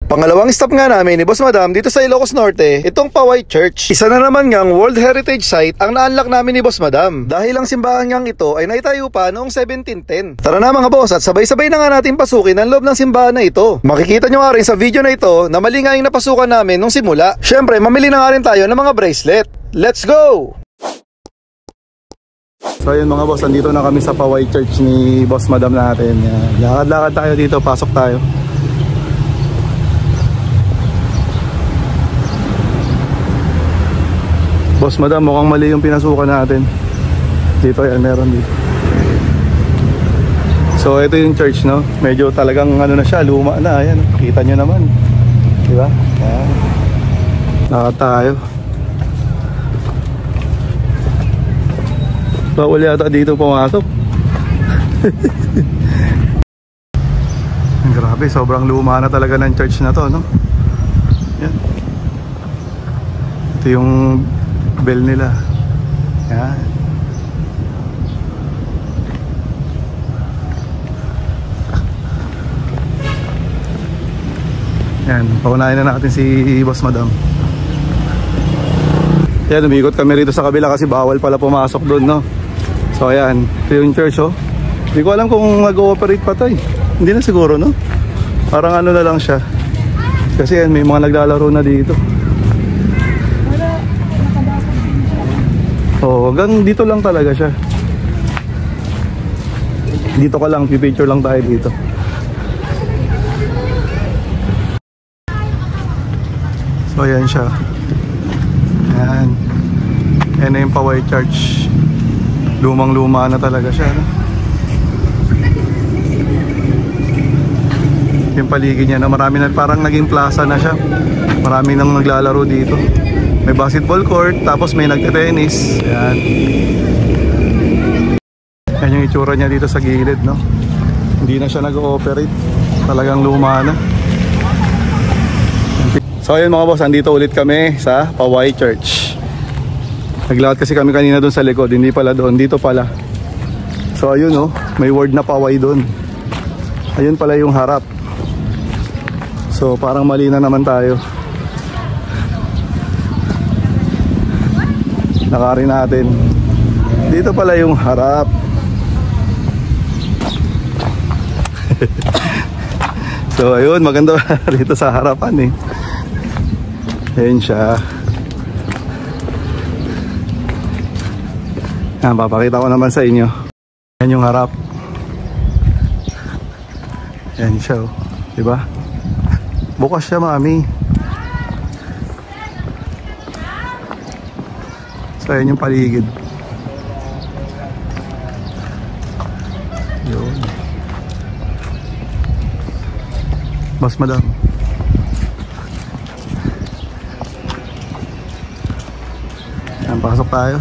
Pangalawang stop nga namin ni Boss Madam dito sa Ilocos Norte, itong Paway Church. Isa na naman ngang World Heritage Site ang na-unlock namin ni Boss Madam. Dahil ang simbahan ngang ito ay naitayo pa noong 1710. Tara na mga boss at sabay-sabay na nga natin pasukin ang loob ng simbahan na ito. Makikita nyo nga rin sa video na ito na mali nga yung napasukan namin nung simula. Syempre, mamili na nga rin tayo ng mga bracelet. Let's go! So ayun mga boss, andito na kami sa Paway Church ni Boss Madam natin. Lakad-lakad tayo dito, pasok tayo. Boss Madam, mukhang mali yung pinasukan natin. Dito yan, meron dito. So ito yung church, no? Medyo talagang ano na siya, luma na. Ayan, kita nyo naman. Diba? Ayan. Lakad tayo. Bawal yata dito pumasok. Grabe, sobrang luma na talaga ng church na to, no? Yan. Ito yung bell nila. Yan. Yan, paunahin na natin si Boss Madam. Yan, umikot kami rito sa kabila kasi bawal pala pumasok doon, no? So ayan, ito yung church, oh. Hindi ko alam kung mag-ooperate pa to, eh. Hindi na siguro, no? Parang ano na lang siya. Kasi yan, may mga naglalaro na dito. Oh, hanggang dito lang talaga siya. Dito ka lang, pipicture lang tayo dito. So ayan siya. Ayan. Ayan na yung Paway Church. Lumang luma na talaga siya, no? Yung paligid niya na marami na, parang naging plaza na siya. Marami nang naglalaro dito. May basketball court, tapos may nagte-tennis. Ayan. Yan yung itsura niya dito sa gilid, no? Hindi na siya nag-ooperate. Talagang luma na. So ayun mga boss, andito ulit kami sa Paway Church. Naglakad kasi kami kanina doon sa likod, hindi pala doon, dito pala. So ayun, oh, may word na Paway doon. Ayun pala yung harap. So parang mali na naman tayo. Nakarin natin. Dito pala yung harap. So ayun, maganda rito sa harapan, eh. Ayan siya. Yan, papakita ko naman sa inyo. Yan yung harap. Yan siya, oh. Diba? Bukas siya, mami. So ayan yung paligid. Yun. Boss Madam. Yan, pasok tayo.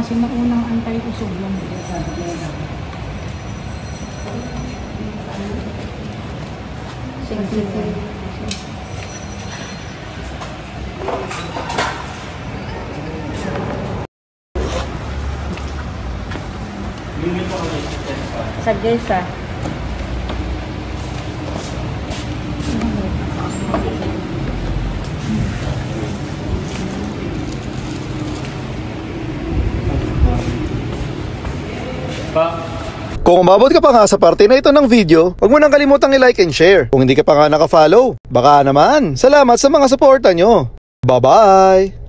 kasi naunang antay-usog lang. Sensitive. Sa gesa. Kung umabot ka pa nga sa parte na ito ng video, huwag mo nang kalimutang i-like and share. Kung hindi ka pa nga naka-follow, baka naman. Salamat sa mga suporta nyo. Bye-bye!